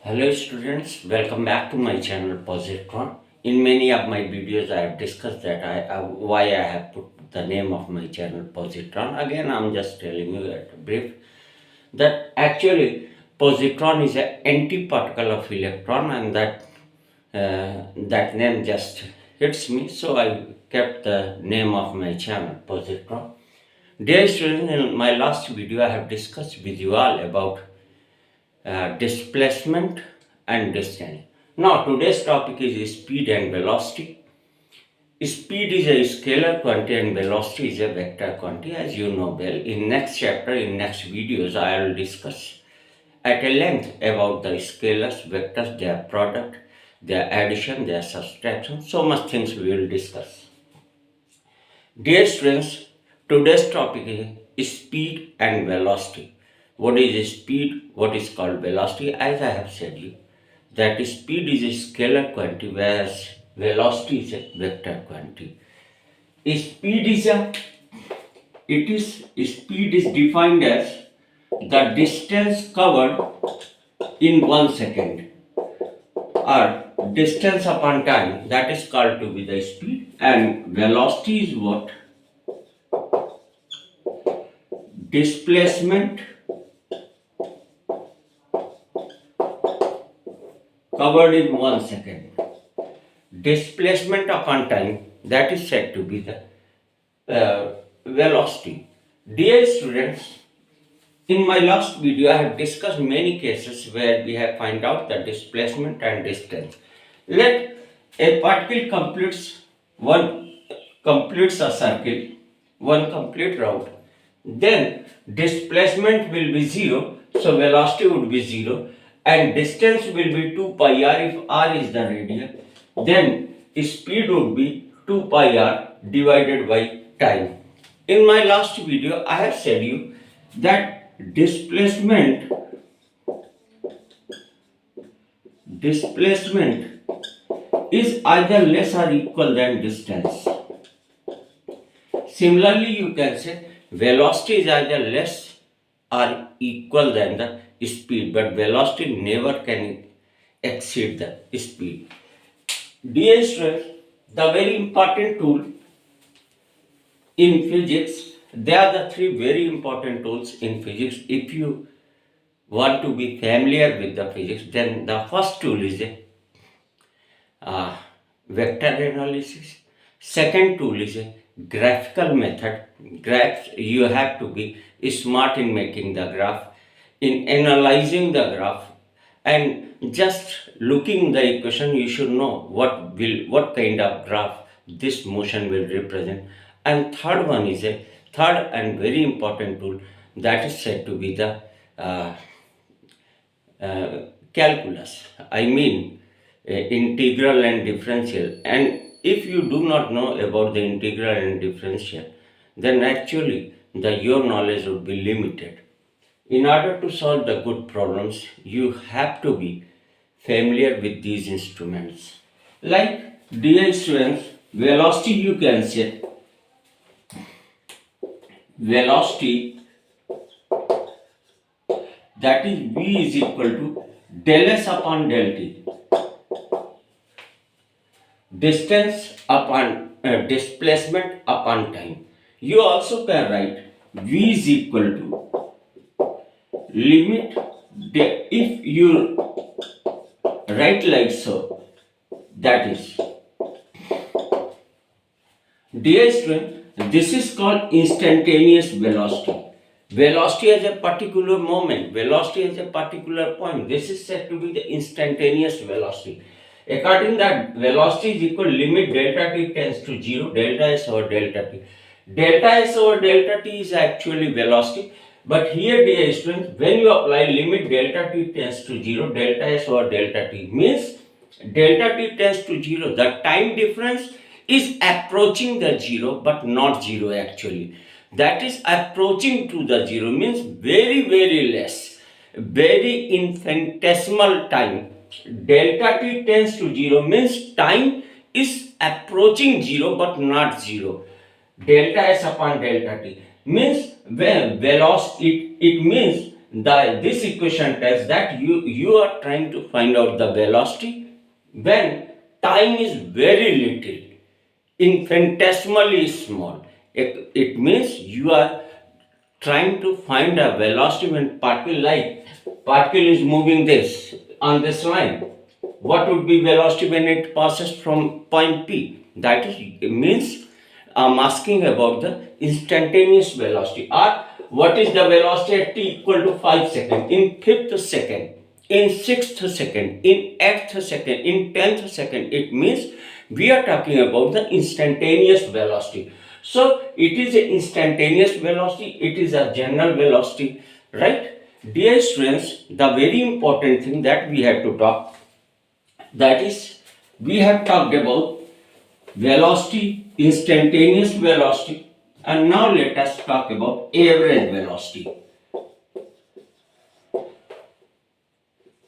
Hello students, welcome back to my channel Positron. In many of my videos I have discussed that why I have put the name of my channel Positron. Again I'm just telling you at a brief that actually positron is an antiparticle of electron, and that name just hits me, so I kept the name of my channel Positron. Dear students, in my last video I have discussed with you all about displacement and distance. Now today's topic is speed and velocity. Speed is a scalar quantity and velocity is a vector quantity, as you know well. In next chapter, in next videos, I will discuss at a length about the scalars, vectors, their product, their addition, their subtraction. So much things we will discuss. Dear students, today's topic is speed and velocity. What is speed? What is called velocity? As I have said you, that speed is a scalar quantity, whereas velocity is a vector quantity. Speed is defined as the distance covered in 1 second, or distance upon time, that is called to be the speed, and velocity is what? Displacement covered in 1 second. Displacement upon time, that is said to be the velocity. Dear students, in my last video I have discussed many cases where we have find out the displacement and distance. Let a particle completes a circle, one complete route, then displacement will be 0, so velocity would be 0, and distance will be 2 pi r if r is the radius. Then speed would be 2 pi r divided by time. In my last video I have said you that displacement is either less or equal than distance. Similarly, you can say velocity is either less or equal than the speed, but velocity never can exceed the speed. Dear students, the very important tool in physics, there are the three very important tools in physics. If you want to be familiar with the physics, then the first tool is a vector analysis. Second tool is a graphical method. Graphs, you have to be smart in making the graph, in analyzing the graph, and just looking the equation you should know what kind of graph this motion will represent. And third one is a third and very important tool, that is said to be the calculus. I mean integral and differential. And if you do not know about the integral and differential, then actually your knowledge would be limited. In order to solve the good problems, you have to be familiar with these instruments. Like, dear students, velocity, you can say velocity, that is v is equal to del s upon del t. Distance upon displacement upon time. You also can write v is equal to limit if you write like so, that is, dear student, this is called instantaneous velocity. Velocity has a particular moment, velocity has a particular point. This is said to be the instantaneous velocity. According that, velocity is equal limit delta t tends to 0, delta s over delta t. Delta s over delta t is actually velocity, but here, dear students, when you apply limit delta t tends to 0, delta s over delta t, means delta t tends to 0, the time difference is approaching the 0 but not 0 actually. That is approaching to the 0, means very less, very infinitesimal time. Delta t tends to 0 means time is approaching 0 but not 0. Delta s upon delta t means velocity, it means this equation tells that you are trying to find out the velocity when time is very little, infinitesimally small. It means you are trying to find a velocity when particle is moving this on this line. What would be velocity when it passes from point P? That is, it means I'm asking about the instantaneous velocity, or what is the velocity at t equal to 5 seconds, in fifth second, in sixth second, in eighth second, in 10th second. It means we are talking about the instantaneous velocity. So it is an instantaneous velocity, it is a general velocity, right? Dear students, the very important thing that we have to talk, that is, we have talked about velocity, instantaneous velocity, and now let us talk about average velocity.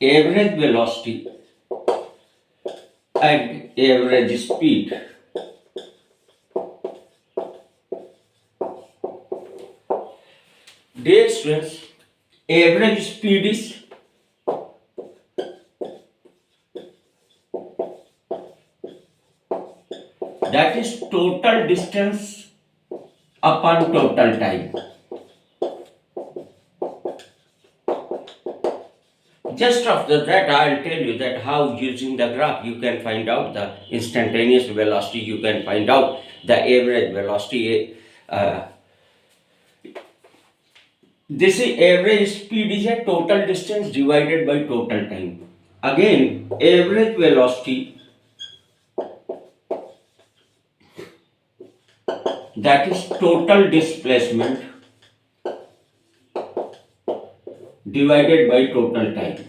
Average velocity and average speed. Dear students, average speed is that is total distance upon total time. Just after that, I will tell you that how using the graph you can find out the instantaneous velocity, you can find out the average velocity. This is average speed is a total distance divided by total time. Again, average velocity, that is total displacement divided by total time.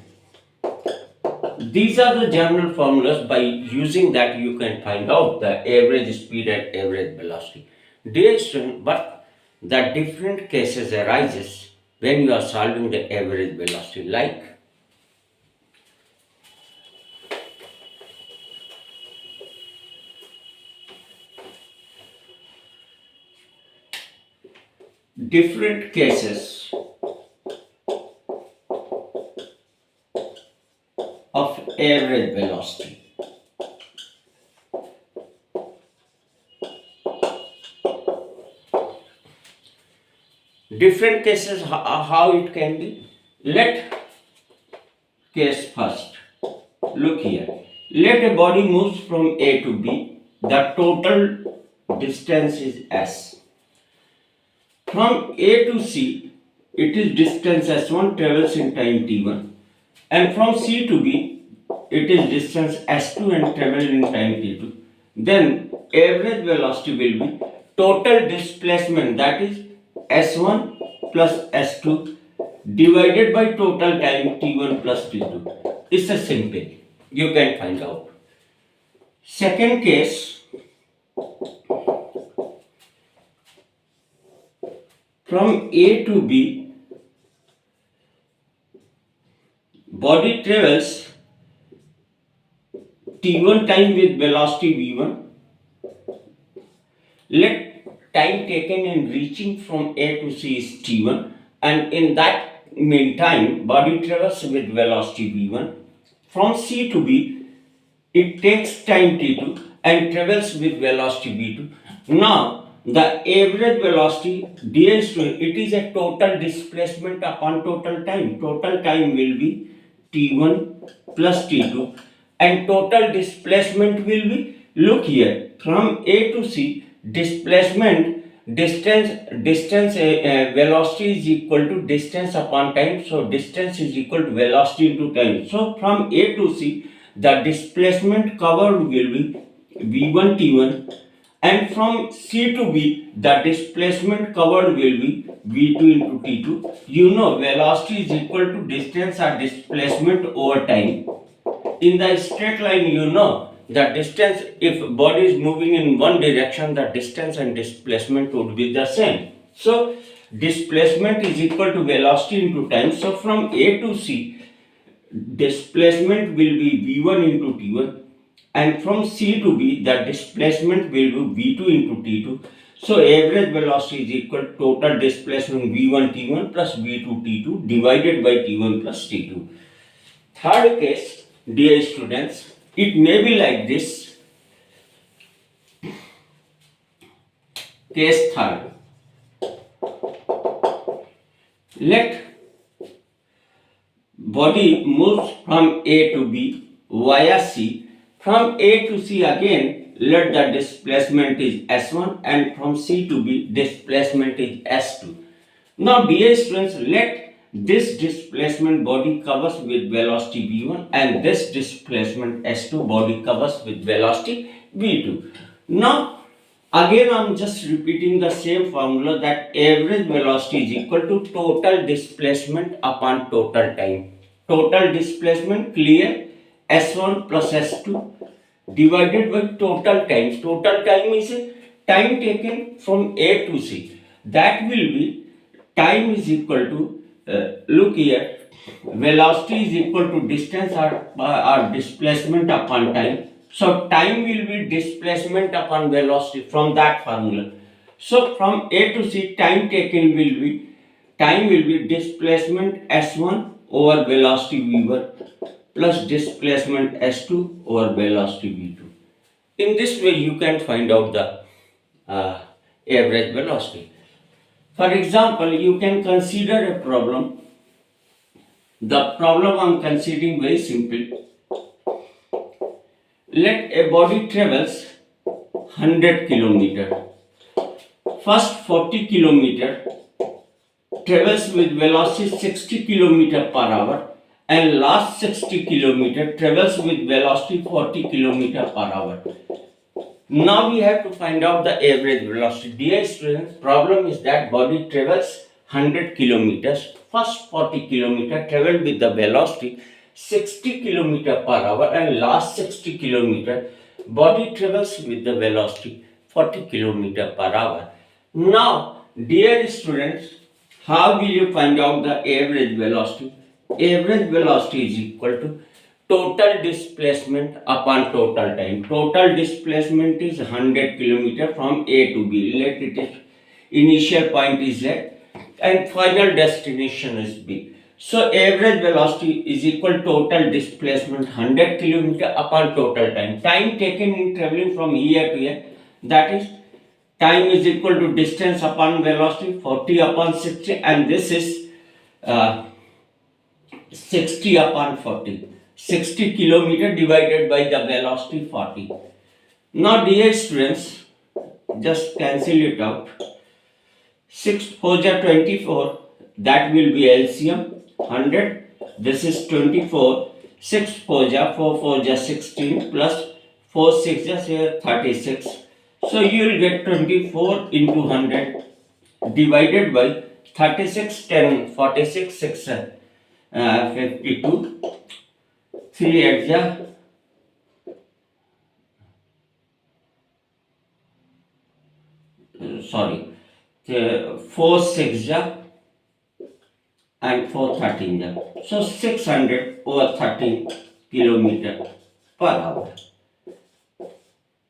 These are the general formulas. By using that you can find out the average speed and average velocity. Dear student, but the different cases arises when you are solving the average velocity, like different cases of average velocity. Different cases, how it can be. Let case first. Look here. Let a body moves from A to B. The total distance is S. From A to C, it is distance S1 travels in time T1. And from C to B, it is distance S2 and travels in time T2. Then average velocity will be total displacement, that is S1 plus S2 divided by total time T1 plus T2. It's a simple. You can find out. Second case, from A to B, body travels T1 time with velocity V1. Let time taken in reaching from A to C is T1, and in that meantime body travels with velocity V1. From C to B, it takes time T2 and travels with velocity V2. Now the average velocity, dear student, it is a total displacement upon total time. Total time will be T1 plus T2 and total displacement will be, look here, from A to C, displacement distance velocity is equal to distance upon time. So distance is equal to velocity into time. So from A to C, the displacement covered will be V1 T1, and from C to B, the displacement covered will be V2 into T2. You know velocity is equal to distance or displacement over time. In the straight line, you know the distance, if body is moving in one direction, the distance and displacement would be the same. So displacement is equal to velocity into time. So from A to C, displacement will be V1 into T1, and from C to B, the displacement will be V2 into T2. So average velocity is equal to total displacement v1 t1 plus v2 t2 divided by t1 plus t2. Third case, dear students, it may be like this. Case third. Let body moves from A to B via C. From A to C again, let the displacement is S1, and from C to B displacement is S2. Now dear students, let this displacement body covers with velocity v1 and this displacement S2 body covers with velocity v2. Now again I am just repeating the same formula, that average velocity is equal to total displacement upon total time. Total displacement, clear, S1 plus S2 divided by total time. Total time is time taken from A to C. That will be time is equal to, look here, velocity is equal to distance or displacement upon time. So time will be displacement upon velocity from that formula. So from A to C, time taken will be displacement S1 over velocity v1 plus displacement S2 over velocity v2. In this way you can find out the average velocity. For example, you can consider a problem. The problem I am considering very simple. Let a body travels 100 kilometer. First 40 kilometer travels with velocity 60 kilometer per hour, and last 60 kilometer travels with velocity 40 kilometer per hour. Now we have to find out the average velocity. Dear students, problem is that body travels 100 kilometers. First 40 kilometer travel with the velocity 60 kilometer per hour, and last 60 kilometer body travels with the velocity 40 kilometer per hour. Now, dear students, how will you find out the average velocity? Average velocity is equal to total displacement upon total time. Total displacement is 100 kilometer from A to B. Let it is initial point is Z and final destination is B. So average velocity is equal total displacement 100 kilometer upon total time. Time taken in traveling from here to here, that is time is equal to distance upon velocity 40 upon 60, and this is 60 upon 40. 60 kilometer divided by the velocity 40. Now dear students, just cancel it out. 6 4 are 24, that will be LCM 100. This is 24. 6 4 are 4 4 are 16 plus 4 6 are 36. So you will get 24 into 100 divided by 36 10 46 6 52. 3 8 sorry, 4 6 and 4 13. So 600 over 13 kilometer per hour.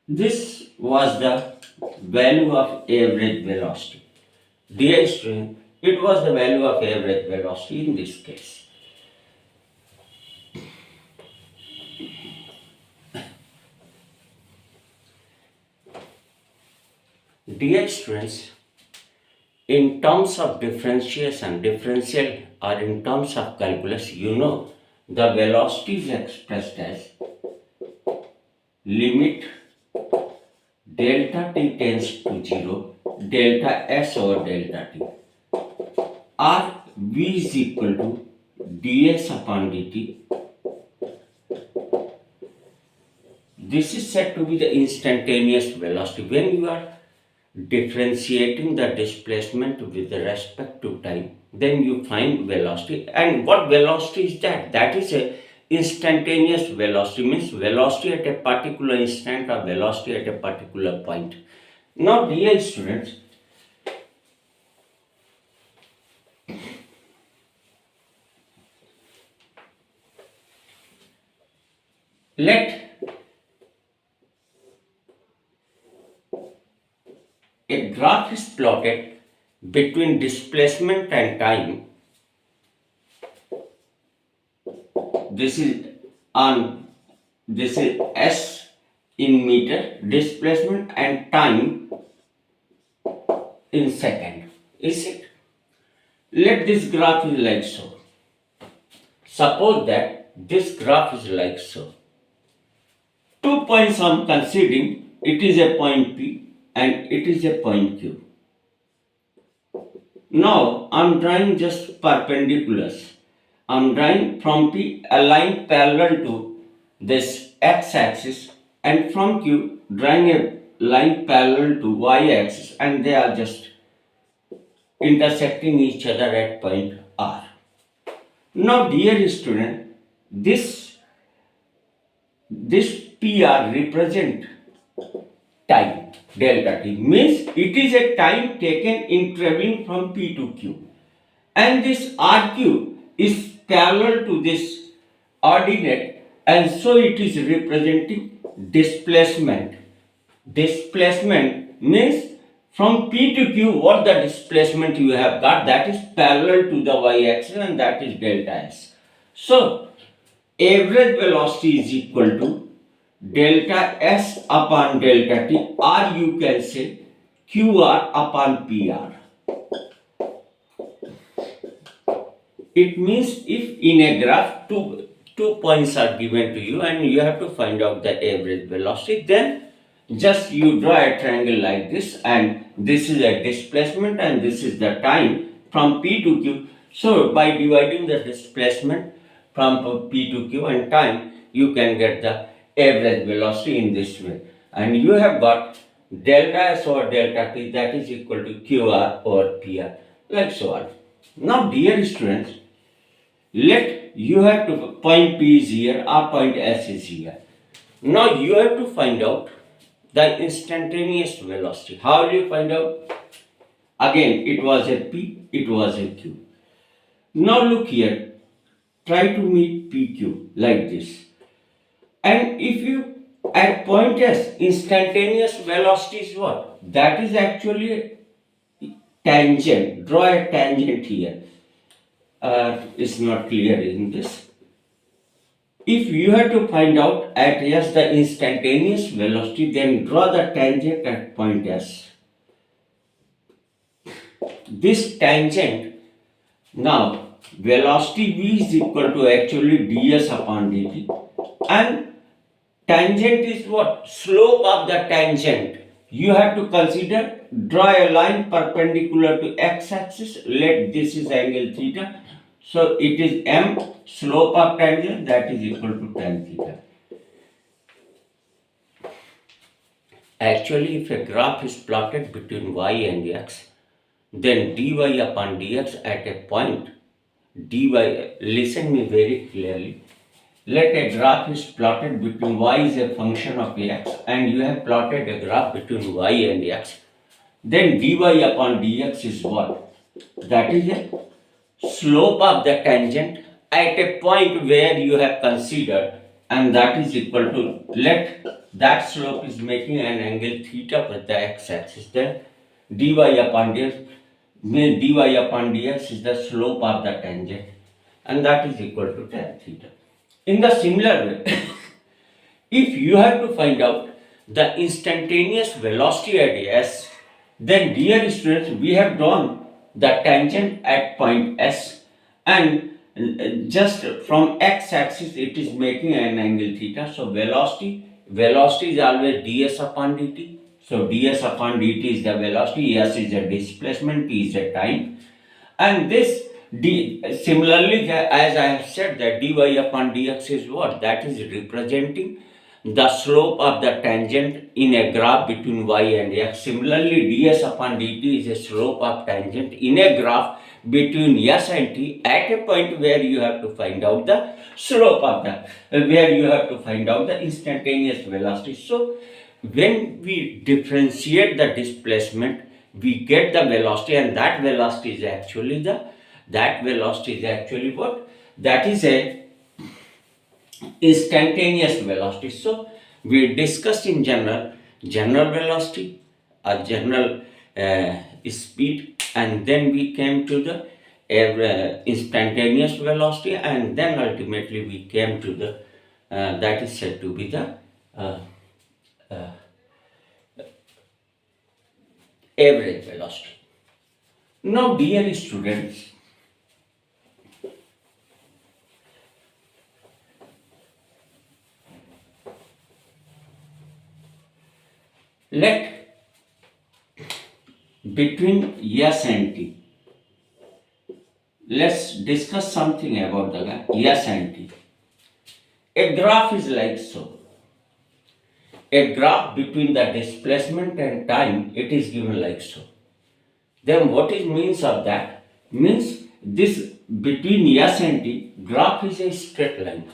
This was the value of average velocity. Dear student, it was the value of average velocity in this case. Dear students, in terms of differential or in terms of calculus, you know the velocity is expressed as limit delta t tends to 0, delta s over delta t, or v is equal to ds upon dt. This is said to be the instantaneous velocity. When you are differentiating the displacement with respect to time, then you find velocity. And what velocity is that? That is a instantaneous velocity, means velocity at a particular instant or velocity at a particular point. Now dear students, let a graph graph is plotted between displacement and time, this is s in meter, displacement and time in second. Is it? Let this graph is like so. Suppose that this graph is like so. 2 points I am considering, it is a point P and it is a point Q. Now I am drawing just perpendiculars. I am drawing from P a line parallel to this x-axis, and from Q drawing a line parallel to y-axis, and they are just intersecting each other at point R. Now dear student, this PR represent time, delta t, means it is a time taken in traveling from P to Q, and this RQ is parallel to this ordinate, and so it is representing displacement. Displacement means from P to Q, what the displacement you have got, that is parallel to the y-axis, and that is delta s. So average velocity is equal to delta s upon delta t, or you can say QR upon PR. It means if in a graph two points are given to you and you have to find out the average velocity, then just you draw a triangle like this, and this is a displacement and this is the time from P to Q. So by dividing the displacement from P to Q and time, you can get the average velocity in this way, and you have got delta S over delta T, that is equal to QR over PR, like so on. Now dear students, let you have to point P is here or point S is here. Now you have to find out the instantaneous velocity. How will you find out? Again, it was a P, it was a Q. Now look here, try to meet PQ like this. And if you at point S, instantaneous velocity is what? That is actually tangent. Draw a tangent here. It's not clear in this. If you have to find out at S the instantaneous velocity, then draw the tangent at point S. This tangent, now velocity V is equal to actually ds upon dt, and tangent is what? Slope of the tangent. You have to consider, draw a line perpendicular to x-axis, let this is angle theta. So it is m, slope of tangent, that is equal to tan theta. Actually, if a graph is plotted between y and x, then dy upon dx at a point, dy, listen me very clearly, let a graph is plotted between y is a function of x, and you have plotted a graph between y and x, then dy upon dx is what? That is a slope of the tangent at a point where you have considered, and that is equal to, let that slope is making an angle theta with the x-axis, then dy upon dx, dy upon dx is the slope of the tangent, and that is equal to tan theta. In the similar way, if you have to find out the instantaneous velocity at S, then dear students, we have drawn the tangent at point S, and just from x-axis it is making an angle theta. So velocity is always ds upon dt. So ds upon dt is the velocity, s is the displacement, t is the time, and this similarly, as I have said, that dy upon dx is what? That is representing the slope of the tangent in a graph between y and x. Similarly, ds upon dt is a slope of tangent in a graph between s and t at a point where you have to find out the slope of the, where you have to find out the instantaneous velocity. So when we differentiate the displacement, we get the velocity, and that velocity is actually what? That is a instantaneous velocity. So we discussed in general velocity, a general speed, and then we came to the instantaneous velocity, and then ultimately we came to the that is said to be the uh, uh, average velocity. Now, dear students, let between S and T, let's discuss something about the S and T. A graph is like so. A graph between the displacement and time, it is given like so. Then what is means of that? Means this between S and T, graph is a straight line.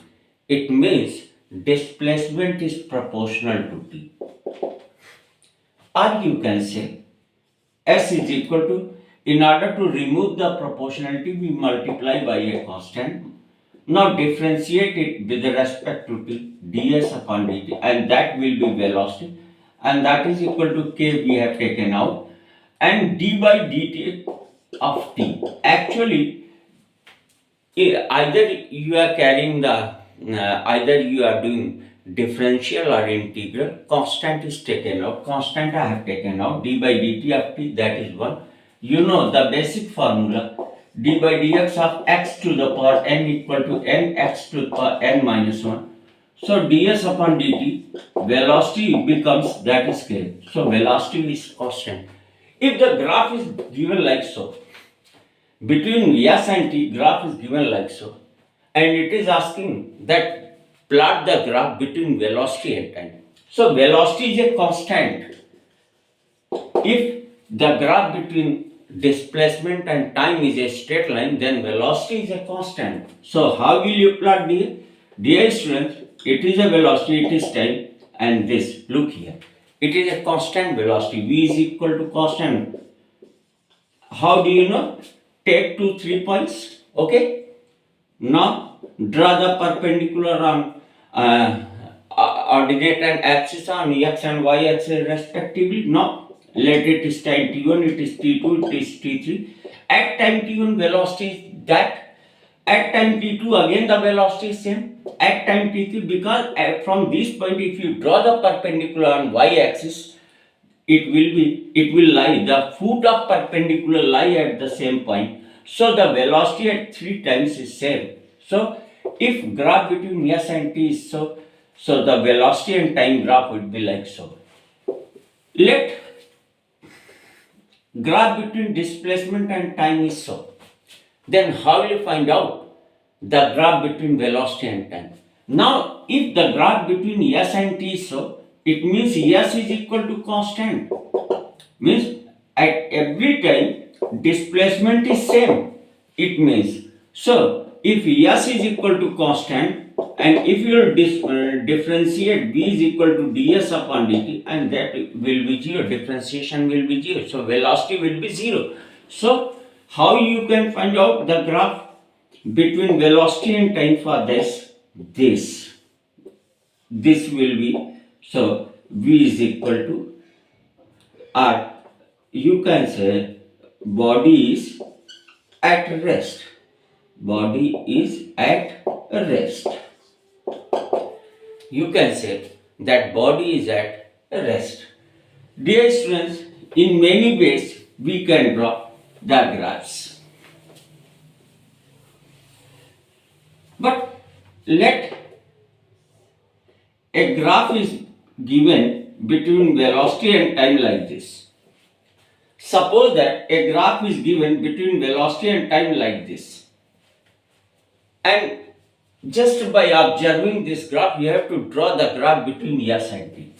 It means displacement is proportional to T. Or you can say S is equal to, in order to remove the proportionality, we multiply by a constant. Now differentiate it with respect to T, ds upon dt, and that will be velocity, and that is equal to k we have taken out, and d by dt of T. Actually, either you are carrying the, either you are doing differential or integral, constant is taken out, constant I have taken out, d by dt of T, that is 1. You know the basic formula, d by dx of x to the power n equal to nx to the power n minus 1. So ds upon dt, velocity becomes, that is k. So velocity is constant. If the graph is given like so, between S and T, graph is given like so, and it is asking that plot the graph between velocity and time. So velocity is a constant. If the graph between displacement and time is a straight line, then velocity is a constant. So how will you plot the dear students? It is a velocity, it is time, and this, look here, it is a constant velocity, v is equal to constant. How do you know? Take 2-3 points. Okay, now draw the perpendicular on ordinate and axis on x and y axis respectively. Now let it is time t1, it is t2, it is t3. At time t1 velocity is that, at time t2 again the velocity is same, at time t3, because from this point if you draw the perpendicular on y axis, it will lie, the foot of perpendicular lie at the same point. So the velocity at 3 times is same. So if graph between S and T is so the velocity and time graph would be like so. Let graph between displacement and time is so. Then how will you find out the graph between velocity and time? Now if the graph between S and T is so, it means S is equal to constant. Means at every time displacement is same. It means, so if S is equal to constant, and if you differentiate v is equal to ds upon dt, and that will be 0, differentiation will be 0, so velocity will be 0. So how you can find out the graph between velocity and time for this will be, so v is equal to, or you can say body is at rest, body is at rest. You can say that body is at rest. Dear students, in many ways we can draw the graphs. But let a graph is given between velocity and time like this. Suppose that a graph is given between velocity and time like this. And just by observing this graph, you have to draw the graph between S and T.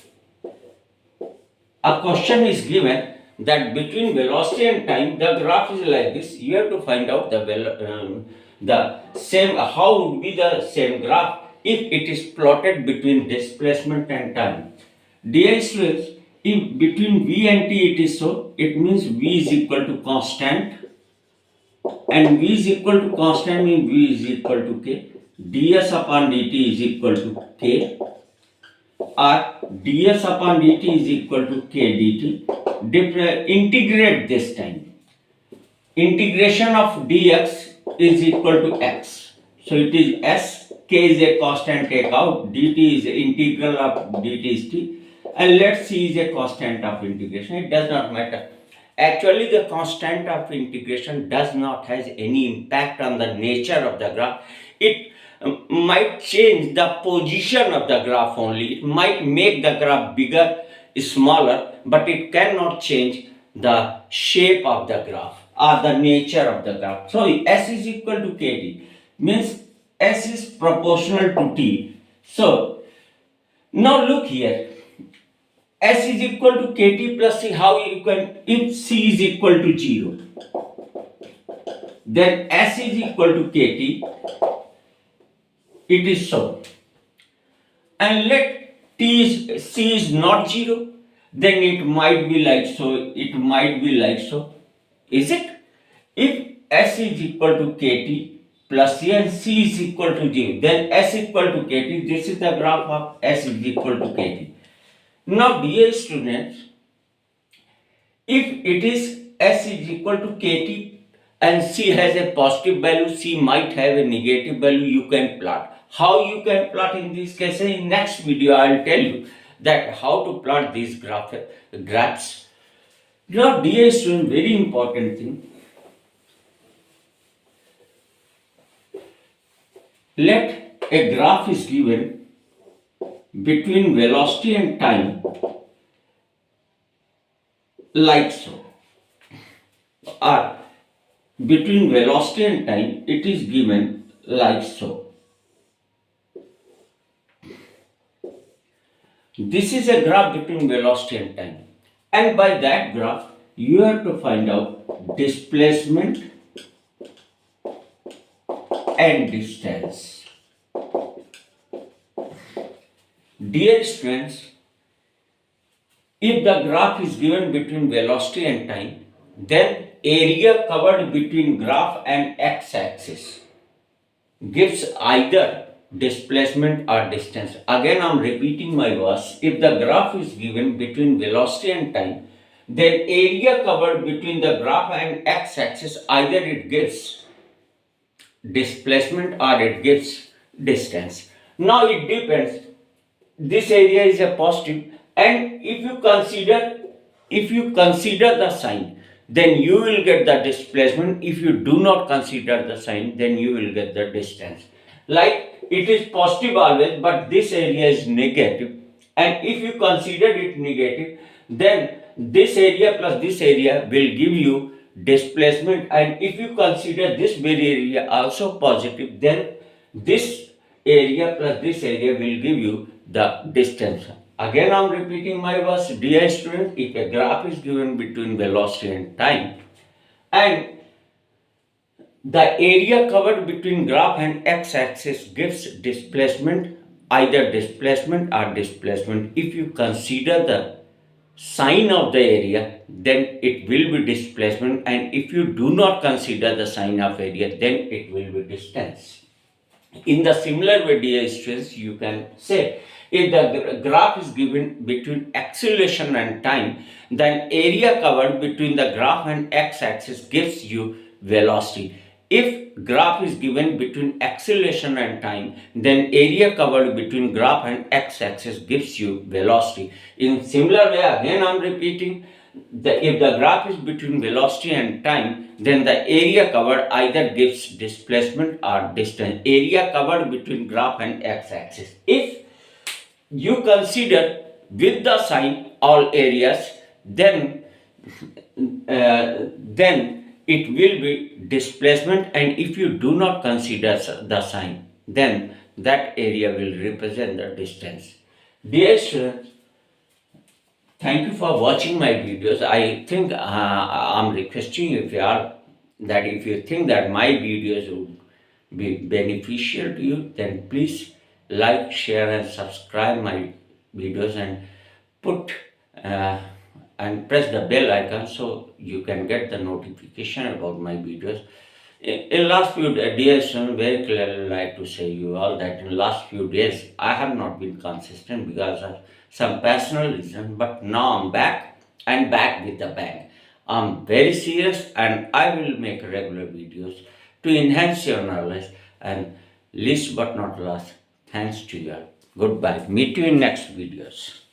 A question is given that between velocity and time, the graph is like this. You have to find out the same, how would be the same graph if it is plotted between displacement and time. Dear students, if between v and t it is so, it means v is equal to constant, and v is equal to constant means v is equal to k. ds upon dt is equal to k, or ds upon dt is equal to k dt. integrate this time. Integration of dx is equal to x. So it is s, k is a constant, take out, dt is the integral of dt is t, and let c is a constant of integration. It does not matter. Actually, the constant of integration does not has any impact on the nature of the graph. It might change the position of the graph only. It might make the graph bigger, smaller, but it cannot change the shape of the graph or the nature of the graph. So S is equal to Kt, means S is proportional to T. So now look here. S is equal to Kt plus C. How you can, if C is equal to 0, then S is equal to Kt. It is so. And let C is not 0, then it might be like so, it might be like so. Is it? If S is equal to Kt plus C and C is equal to 0, then S equal to Kt. This is the graph of S is equal to Kt. Now, dear students, if it is S is equal to Kt and C has a positive value, C might have a negative value, you can plot. How you can plot in this case? In next video, I will tell you that how to plot these graphs. Now, dear student, very important thing. Let a graph is given between velocity and time like so, or between velocity and time it is given like so. This is a graph between velocity and time, and by that graph you have to find out displacement and distance. Dear students, if the graph is given between velocity and time, then area covered between graph and x-axis gives either displacement or distance. Again, I am repeating my words. If the graph is given between velocity and time, then area covered between the graph and x-axis either it gives displacement or it gives distance. Now it depends. This area is a positive, and if you consider the sign, then you will get the displacement. If you do not consider the sign, then you will get the distance. Like it is positive always, but this area is negative, and if you consider it negative, then this area plus this area will give you displacement, and if you consider this very area also positive, then this area plus this area will give you the distance. Again, I am repeating my words. Dear students, if a graph is given between velocity and time, and the area covered between graph and x-axis gives displacement, either displacement or displacement. If you consider the sign of the area, then it will be displacement, and if you do not consider the sign of area, then it will be distance. In the similar way, dear students, you can say, if the graph is given between acceleration and time, then area covered between the graph and x-axis gives you velocity. If graph is given between acceleration and time, then area covered between graph and x-axis gives you velocity. In similar way, again I am repeating, if the graph is between velocity and time, then the area covered either gives displacement or distance. Area covered between graph and x-axis. If you consider with the sign all areas, then it will be displacement, and if you do not consider the sign, then that area will represent the distance. Dear students, thank you for watching my videos. I think I'm requesting if you think that my videos would be beneficial to you, then please like, share and subscribe my videos, and put and press the bell icon so you can get the notification about my videos. In last few days, I'm very clearly like to say you all that in last few days I have not been consistent because of some personal reason, but now I'm back and back with the bang. I'm very serious and I will make regular videos to enhance your knowledge, and least but not last, thanks to you. Goodbye. Meet you in next videos.